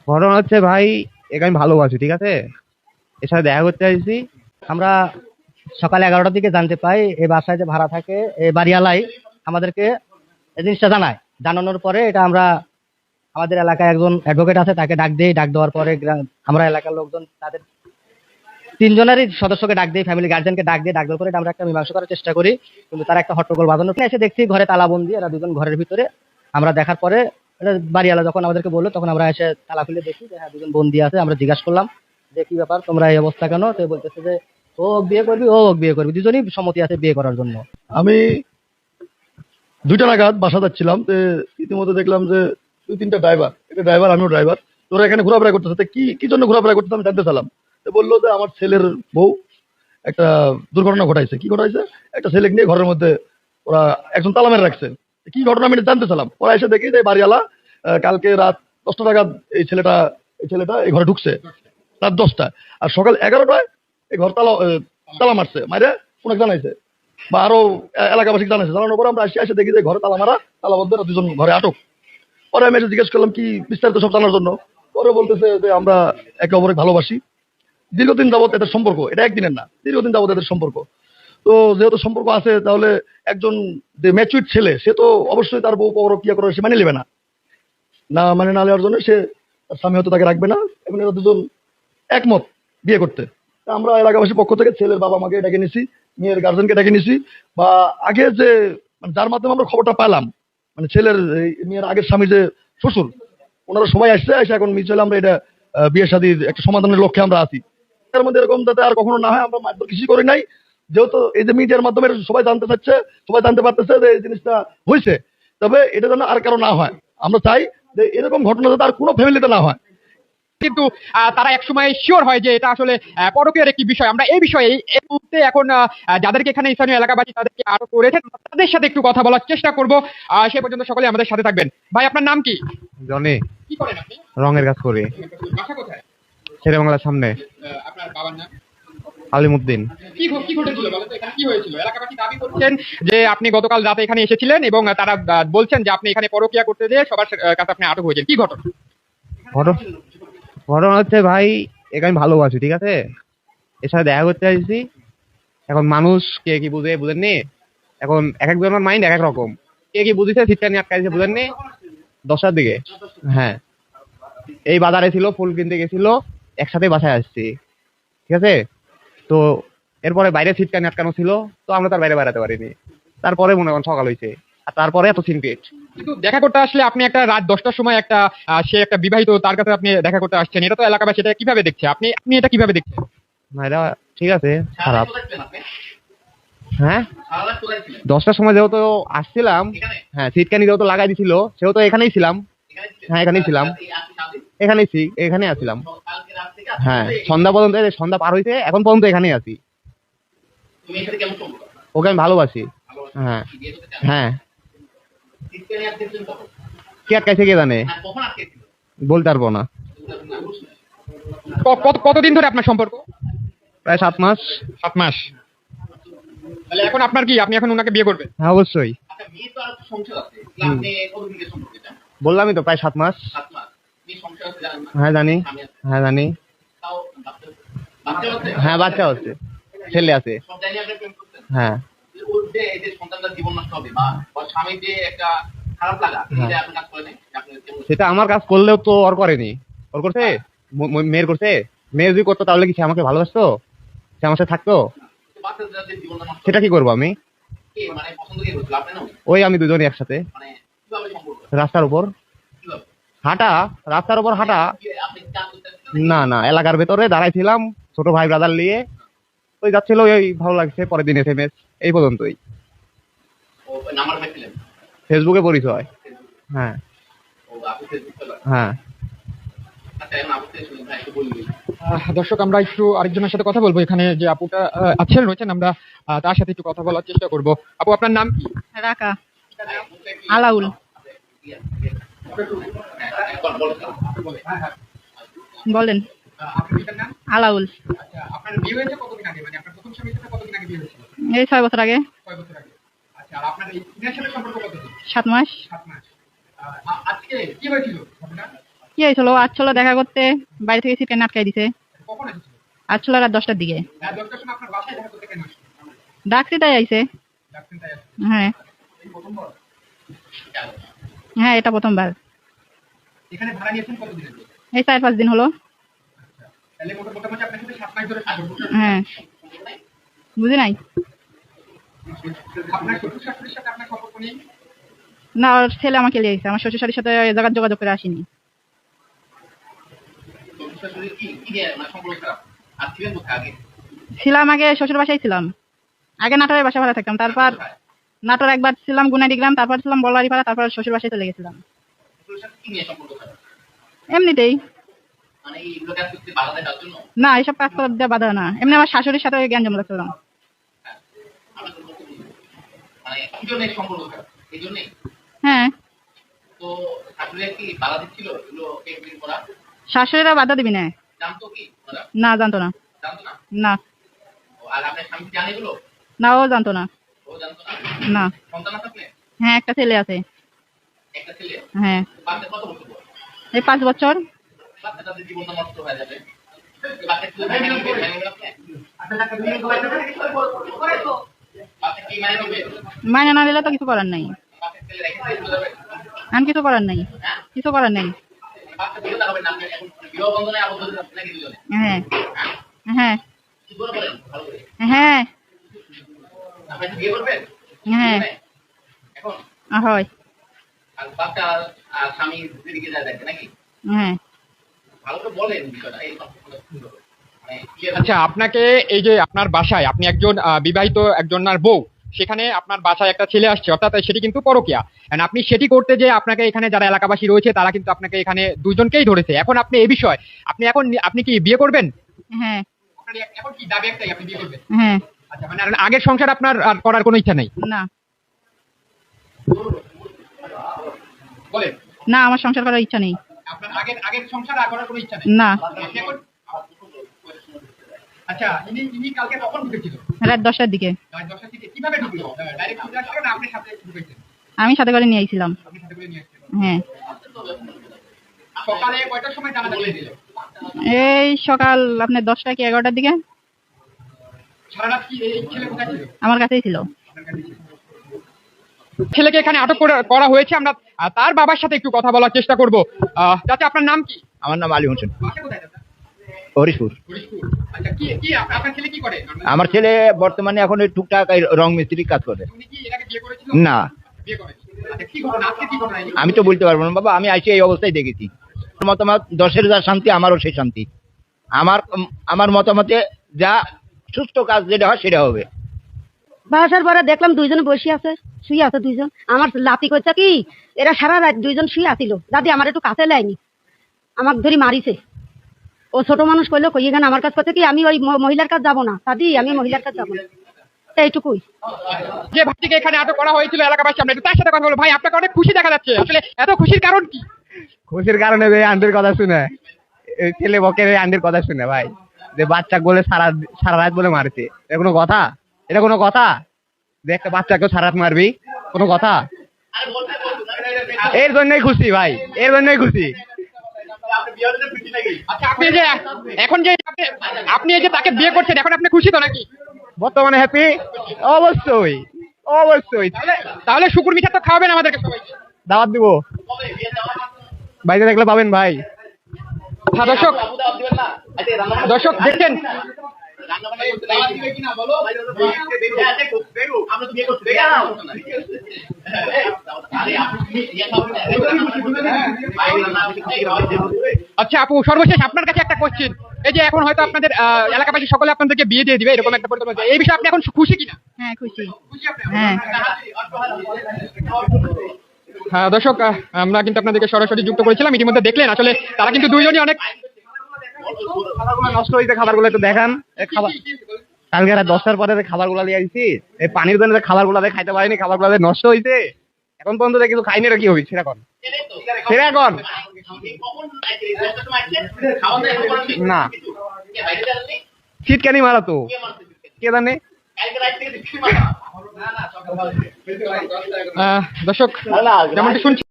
ঘটনা হচ্ছে ভাই, একে আমি ভালোবাসি, ঠিক আছে। এর সাথে দেখা করতে চাইছি। আমরা সকালে 11টার দিকে জানতে পাই এই বাসায় যে ভাড়া থাকে এই বাড়িওয়ালাই আমাদেরকে এই জিনিসটা জানায়। জানানোর পরে এটা আমরা আমাদের এলাকায় একজন অ্যাডভোকেট আছে, তাকে ডাক দিই। ডাক দেওয়ার পরে আমরা এলাকার লোকজন তাদের তিনজনেরই সদস্যকে ডাক দিই, ফ্যামিলি গার্জিয়ানকে ডাক দিয়ে ডাক দেওয়ার পরে আমরা একটা মীমাংসা করার চেষ্টা করি। কিন্তু তারা একটা হট্টগোল বাঁধানোর পরে এসে দেখছি ঘরে তালাবন্দি, এরা দুজন ঘরের ভিতরে। আমরা দেখার পরে এটা বাড়িওয়ালা যখন আমাদেরকে বললো তখন আমরা এসে তালা খুলে দেখি যে হ্যাঁ দুজন বন্দি আছে। আমরা জিজ্ঞাসা করলাম যে কি ব্যাপার, তোমরা এই অবস্থা কেন? তো বলতেছে যে ও ওকে বিয়ে করবি, ও ওকে বিয়ে করবি, দুজনই সম্মতি আছে বিয়ে করার জন্য। আমি 2টা নাগাদ বাসা যাচ্ছিলাম, তো ইতিমধ্যে দেখলাম যে 2-3টা ড্রাইভার, এটা ড্রাইভার আমিও ড্রাইভার, তোরা এখানে ঘোরাফেরা করতেছে। তো কি কি জন্য ঘোরাফেরা করতেছে আমি জানতে চাইলাম। তো বললো যে আমার ছেলের বউ একটা দুর্ঘটনা ঘটাইছে। কি ঘটাইছে? একটা ছেলে নিয়ে ঘরের মধ্যে ওরা একজন তালা মেরে রাখছে। কি ঘটনা আমি এটা জানতে চাইলাম। ওরা এসে দেখি যে বাড়িওয়ালা কালকে রাত 10টা নাগাদ এই ছেলেটা এই ঘরে ঢুকছে রাত 10টায়, আর সকাল 11টায় এই ঘর তালা মারছে, মারে অনেক জানাইছে বা আরো এলাকাবাসীকে জানাইছে। জানানোর পরে আমরা এসে দেখি যে ঘরে তালা মারা, তালাবদ্ধ, দুজন ঘরে আটক। পরে আমি এসে জিজ্ঞেস করলাম কি বিস্তারিত সব জানার জন্য। পরে বলতেছে যে আমরা একে অপরকে ভালোবাসি, দীর্ঘদিন যাবত এদের সম্পর্ক, এটা একদিনের না, দীর্ঘদিন যাবত এদের সম্পর্ক। তো যেহেতু সম্পর্ক আছে, তাহলে একজন যে ম্যাচুইড ছেলে সে তো অবশ্যই তার বউ পরকীয়া করে সে মেনে নেবে না। না মানে না নেওয়ার জন্য সে তার স্বামী হয়তো তাকে রাখবে না, এবং এরা দুজন একমত বিয়ে করতে। তা আমরা এলাকাবাসীর পক্ষ থেকে ছেলের বাবা মাকে ডেকে নিছি, মেয়ের গার্জেনকে ডেকে নিছি। বা আগে যে মানে যার মাধ্যমে আমরা খবরটা পেলাম, মানে ছেলের মেয়ের আগের স্বামী যে শ্বশুর, ওনারা সবাই এসে এখন মিউচুয়ালি আমরা এটা বিয়ে শাদীর একটা সমাধানের লক্ষ্যে আমরা আছি। এর মধ্যে এরকম যাতে আর কখনো না হয় আমরা মারধর কিছু করি নাই। যেহেতু এই যে মিডিয়ার মাধ্যমে এটা সবাই জানতে চাচ্ছে, সবাই জানতে পারতেছে যে এই জিনিসটা হয়েছে, তবে এটা যেন আর কারো না হয়। আমরা চাই যে এরকম ঘটনা যাতে আর কোনো ফ্যামিলিতে না হয়। কিন্তু তারা একসময় শিওর হয় যে এটা আসলে পরকীয়ার একটি বিষয়। আমরা এই বিষয়ে এই মুহূর্তে এখন যাদেরকে এখানে স্থানীয় এলাকাবাসী তাদেরকে আটক করেছে তাদের সাথে একটু কথা বলার চেষ্টা করব। সে পর্যন্ত সকলে আমাদের সাথে থাকবেন। ভাই, আপনার নাম কি? জনি। কি করেন আপনি? রঙের কাজ করি। বাসা কোথায়? শেরে বাংলার সামনে। আপনার বাবার নাম? আলিমুদ্দিন। কি ঘটেছিল বলেন তো, এখানে কি হয়েছিল? এলাকাবাসী দাবি করছেন যে আপনি গতকাল রাতে এখানে এসেছিলেন এবং তারা বলছেন যে আপনি এখানে পরকীয়া করতে যেয়ে সবার কাছে আপনি আটক হয়েছেন। কি ঘটনা? ঘটনা হচ্ছে ভাই, একে আমি ভালোবাসি, ঠিক আছে। এর সাথে দেখা করতে চাইছি। এখন মানুষ কে কি বুঝে বুঝেননি, এখন এক একজনের মাইন্ড এক এক রকম। কে কি বুঝেছে সিটটা নিয়ে আটকাইছে বুঝেননি। 10টার দিকে, হ্যাঁ, এই বাজারে ছিল, ফুল কিনতে গেছিল, একসাথে বাসায় আসছি, ঠিক আছে। তো এরপরে বাইরে সিটকানি আটকানো ছিল, তো আমরা তার বাইরে বেড়াতে পারিনি। তারপরে মনে করেন সকাল হয়েছে, আর তারপরে এত সিনক্রেট। কিন্তু দেখা করতে আসলে আপনি একটা রাত 10টার সময় একটা সে একটা বিবাহিত, তার কাছে আপনি দেখা করতে আসছেন, এটা তো এলাকাবাসী এটা কিভাবে দেখছে? আপনি আপনি এটা কিভাবে দেখছেন? না, এটা ঠিক আছে, খারাপ। হ্যাঁ, 10টার সময় যেহেতু আসছিলাম, হ্যাঁ, সিটকানি যেহেতু লাগাই দিছিল, সেহেতু এখানেই ছিলাম। হ্যাঁ, এখানেই ছিলাম, এখানে আসছিলাম। হ্যাঁ, সন্ধ্যা পর্যন্ত, সন্ধ্যা পার হয়েছে, এখন পর্যন্ত এখানেই আছি। ওকে আমি ভালোবাসি। হ্যাঁ, হ্যাঁ। কে আটকাইছে কে জানে, বলতে পারবো না। কতদিন ধরে আপনার সম্পর্ক? প্রায় 7 মাস। 7 মাস। তাহলে এখন আপনার কি, আপনি এখন ওনাকে বিয়ে করবেন? হ্যাঁ, অবশ্যই। বললামই তো, প্রায় 7 মাস। হ্যাঁ জানি, হ্যাঁ জানি। হ্যাঁ, বাচ্চা হচ্ছে, ছেলে আছে। হ্যাঁ, সেটা আমার কাজ করলেও তো ওর করেনি। ওর করছে, মেয়ের করছে। মেয়ে যদি করতো তাহলে কি সে আমাকে ভালোবাসতো, সে আমার সাথে থাকতো? সেটা কি করবো আমি? ওই আমি দুজনই একসাথে, রাস্তার উপর হাঁটা, রাস্তার উপর হাঁটা। না না, এলাকার ভেতরে দাঁড়াইছিলাম ছোট ভাই ব্রাদার নিয়ে, ওই যাচ্ছিল, ওই ভালো লাগছে, পরের দিন SMS, এই পর্যন্তই। ফেসবুকে পরিচয়। হ্যাঁ, হ্যাঁ। দর্শক, আমরা একটু আরেকজনের সাথে কথা বলবো। এখানে যে আপুটা আছেন রয়েছেন, আমরা তার সাথে একটু কথা বলার চেষ্টা করব। আপু, আপনার নাম কি? রাকা আলাউল। বলেন। আলাউল। আপনার বিয়ে হয়েছে কতদিন আগে? মানে আপনার প্রথম স্বামীর সাথে কতদিন আগে বিয়ে হয়েছিল? এই 6 বছর আগে। 6 বছর আগে। আচ্ছা, আর আপনার এই স্ত্রীর সাথে সম্পর্ক কতদিন? 7 মাস। 7 মাস। আজকে কি হয়েছিল ঘটনা? কি হয়েছিল? আসছিল দেখা করতে, বাড়ি থেকে ছিটকে আটকাই দিছে। কখন এসেছিল? আসছিল রাত 10টার দিকে। 10টার সময় আপনার বাসায় দেখা করতে কেন আসলো? ডাকছি তাই আইছে। ডাক্তার তাই আসলো। হ্যাঁ এই প্রথমবার? হ্যাঁ, এটা প্রথমবার। এখানে ভাড়া নিয়েছেন কতদিন আগে? এই 4-5 দিন হলো। তাহলে মোটামুটি আপনার সাথে 7 মাস ধরে সম্পর্ক। হ্যাঁ, বুঝি নাই। আপনার শ্বশুর শাশুড়ির সাথে আপনার সম্পর্ক নেই? না, ওর ছেলে আমাকে লিয়ে গেছে। আমার শ্বশুর শাশুড়ির সাথে এ জায়গায় যোগাযোগ করে আসিনি। শ্বশুর শাশুড়ির কি নিয়ে মানে সম্পর্ক খারাপ? আর ছিলেন কোথায় আগে? ছিলাম আগে শ্বশুর বাসায় ছিলাম। আগে নাটোরের বাসা ভাড়া থাকতাম, তারপর নাটোর একবার ছিলাম গুনাইডি গ্রাম, তারপর ছিলাম বলারি পাড়া, তারপর শ্বশুর বাসায় চলে গেছিলাম। শ্বশুরের সাথে কি নিয়ে সম্পর্ক খারাপ? এমনিতেই। মানে এইগুলো কাজ করতে বাধা দেয় তার জন্য? না, এসব কাজ করার দিয়ে বাধা না, এমনি আমার শাশুড়ির সাথে গ্যাঞ্জাম লাগছিলাম। মানে কি জন্য এই সম্পর্ক খারাপ? এই জন্যই? হ্যাঁ, তো শাশুড়িরা কি বাধা দিচ্ছিল এগুলো কেমন করা? শাশুড়িরা বাধা দিবি না। জানতো কি ওরা? না, জানতো না। জানতো না? না, আর আপনার স্বামী জানে এগুলো? না, ও জানতো না। ও জানতো না? না। সন্তান আছে আপনার? হ্যাঁ, একটা ছেলে আছে। একটা ছেলে? হ্যাঁ, বাচ্চা কত বছর বয়স? এই 5 বছর। বাচ্চাটাদের জীবনটা নষ্ট হয়ে যাবে। বাচ্চা কি মেনে নেবে? মেনে নেবে আপনি? বাচ্চা কি মেনে নেবে? মাইনে না দিলে তো কিছু করার নাই। বাচ্চা ছেলে রেখে দিয়ে চলে যাবে? আমি কিছু করার নাই, কিছু করার নাই। বাচ্চা বিয়ে থাকবে না, আপনি এখন বিবাহ বন্ধনে আবদ্ধ হতে নাকি দুজনে? হ্যাঁ, হ্যাঁ, কি করে বলেন ভালো করে? হ্যাঁ, আপনি কি বিয়ে করবেন? হ্যাঁ, এখন হয়। আর বাচ্চা আর স্বামী দিকে যায় দেখে নাকি? হ্যাঁ। ভালো করে বলেন বিষয়টা এই সম্পর্কটা সুন্দর করে। আচ্ছা, আপনাকে এই যে আপনার বাসায় আপনি একজন বিবাহিত একজনের বউ, সেখানে আপনার বাসায় একটা ছেলে আসছে, অর্থাৎ সেটি কিন্তু পরকীয়া। And আপনি সেটি করতে যে আপনাকে এখানে যারা এলাকাবাসী রয়েছে তারা কিন্তু আপনাকে এখানে দুজনকেই ধরেছে। এখন আপনি এই বিষয় আপনি কি বিয়ে করবেন? হ্যাঁ। আপনার এখন কি দাবি একটাই, আপনি বিয়ে করবেন? হ্যাঁ। আচ্ছা, মানে আর আগের সংসার আপনার আর করার কোনো ইচ্ছা নেই? না, বলেন। না, আমার সংসার করার ইচ্ছা নেই। আপনার আগের সংসার আর করার কোনো ইচ্ছা নেই? না। আপনি এখন আচ্ছা, ইনি কালকে কখন ঢুকেছিল? রাত 10টার দিকে। রাত 10টা থেকে কিভাবে ঢুকলো? ডাইরেক্ট চলে আসলো না আপনার সাথে ঢুকেছেন? আমি সাথে করে নিয়ে আইছিলাম। আপনি সাথে করে নিয়ে আসছেন? হ্যাঁ। সকালে কয়টার সময় জানাজা করে দিল? এই সকাল আপনার 10টা কি 11টার দিকে। সারা রাত কি এই ছেলে কোথায় ছিল? আমার কাছেই ছিল। ছেলেকে এখানে আটক করা হয়েছে। আমরা তার বাবার সাথে একটু কথা বলার চেষ্টা করব। চাচা, আপনার নাম কি? আমার নাম আলী হোসেন, বাসা কোথায় চাচা? হরিশপুর। হরিশপুর। আচ্ছা, কি আপনার ছেলে কি করে? আমার ছেলে বর্তমানে এখন ওই টুকটাক এই রং মিস্ত্রি কাজ করে। উনি কি এর আগে বিয়ে করেছিল? না, বিয়ে করেনি। আচ্ছা, কি ঘটনা আজকে, কি ঘটনা? আমি তো বলতে পারবো না বাবা, আমি আইসি এই অবস্থায় দেখেছি। আমার মতামত 10-এর যা শান্তি, আমারও সেই শান্তি। আমার মতামতে যা সুস্থ কাজ যেটা হয় সেটা হবে। বাসার পরে দেখলাম দুইজন বসে আছে, শুয়ে আছে দুইজন। আমার লাতি করছে কি, এরা সারা রাত দুইজন শুয়ে আছিল। দাদি আমার একটু কাছে লাইনি, আমাকে ধরি মারিছে। ও ছোট মানুষ কইলো, কই এখানে আমার কাছ করতে কি, আমি ওই মহিলার কাছে যাবো না দাদি, আমি মহিলার কাছে যাবো না, এইটুকুই। যে ভাইটিকে এখানে আটক করা হয়েছিল এলাকাবাসী, আমরা একটু তার সাথে কথা বলবো। ভাই, আপনাকে অনেক খুশি দেখা যাচ্ছে, আসলে এত খুশির কারণ কি? খুশির কারণে যে আন্টির কথা শুনে, এই ছেলে বকের আন্টির কথা শুনে ভাই, যে বাচ্চা বলে সারা রাত বলে মারছে, এটা কোনো কথা? এটা কোনো কথা যে একটা বাচ্চাকে সারা রাত মারবি? কোনো কথা? এর জন্যই খুশি ভাই, এর জন্যই খুশি। আচ্ছা, আপনি যে এখন যে আপনি এই যে তাকে বিয়ে করছেন, এখন আপনি খুশি তো নাকি? বর্তমানে হ্যাপি, অবশ্যই অবশ্যই। তাহলে শুকুর মিঠা তো খাওয়াবেন আমাদেরকে সবাইকে। দাওয়াত দিব, বাইরে দেখলে পাবেন ভাই। হ্যাঁ, দর্শক দেখছেন, আচ্ছা আপু, সর্বশেষ আপনার কাছে একটা কোশ্চেন। এই যে এখন হয়তো আপনাদের এলাকাবাসী সকলে আপনাদেরকে বিয়ে দিয়ে দিবে, এরকম একটা পরিকল্পনা, এই বিষয়ে আপনি এখন খুশি কিনা? হ্যাঁ, খুশি। হ্যাঁ। হ্যাঁ দর্শক, আমরা কিন্তু আপনাদেরকে সরাসরি যুক্ত করেছিলাম। ইতিমধ্যে দেখলেন আসলে তারা কিন্তু দুইজনই অনেক খাবারগুলো নষ্ট হয়েছে, খাবারগুলো একটু দেখান। খাবার কালকে রাত 10টার পরে খাবারগুলো নিয়ে আসছি, এই পানির জন্য খাবারগুলো খাইতে পারিনি, খাবারগুলো নষ্ট হয়েছে। এখন পর্যন্ত কিছু খাইনি, কি হবে সেটা কন, সেটা কন। না, শীত কেন মারা তো কে জানে। দর্শক যেমনটি শুনছি